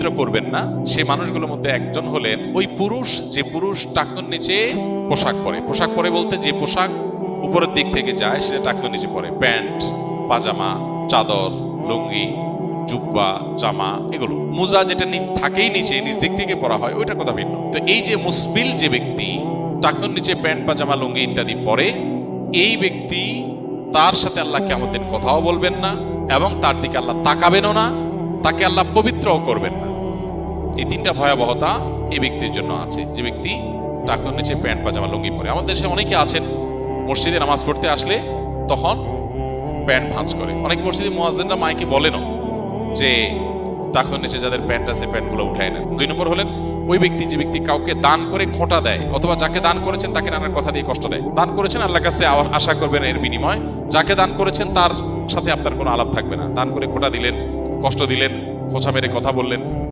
পবিত্র করবেন না, সেই মানুষগুলোর মধ্যে একজন হলেন ওই পুরুষ, যে পুরুষ টাকনুর নিচে পোশাক পরে। পোশাক পরে বলতে যে পোশাক উপরের দিক থেকে যায় সেটা টাকনুর নিচে পরে, প্যান্ট, পাজামা, চাদর, লুঙ্গি, জুব্বা, জামা, এগুলো। মোজা যেটা থাকেই নিচে, নিচ দিক থেকে পরা হয়, ওইটার কথা ভিন্ন। তো এই যে মুসবিল যে ব্যক্তি টাকনুর নিচে প্যান্ট, পাজামা, লুঙ্গি ইত্যাদি পরে, এই ব্যক্তি তার সাথে আল্লাহ কিয়ামত দিন কথাও বলবেন না এবং তার দিকে আল্লাহ তাকাবেনও না, তাকে আল্লাহ পবিত্রও করবেন না। এই তিনটা ভয়াবহতা এই ব্যক্তির জন্য আছে, যে ব্যক্তি টাকনুর নিচে প্যান্ট, পাজামা, লুঙ্গি পরে। আমাদের দেশে অনেকে আছেন মসজিদে নামাজ পড়তে আসলে তখন প্যান্ট ভাঁজ করে। অনেক মসজিদে মুয়াজ্জিনরা মাইকে বলেনও যে টাকনুর নিচে যাদের প্যান্ট আছে প্যান্টগুলো উঠায় নেন। 2 নম্বর হলেন ওই ব্যক্তি, যে ব্যক্তি কাউকে দান করে খোঁটা দেয়, অথবা যাকে দান করেছেন তাকে নানার কথা দিয়ে কষ্ট দেয়। দান করেছেন, আল্লাহর কাছে আশা করবেন এর বিনিময়। যাকে দান করেছেন তার সাথে আপনার কোনো আলাপ থাকবে না। দান করে খোঁটা দিলেন, কষ্ট দিলেন, খোঁচা মেরে কথা বললেন,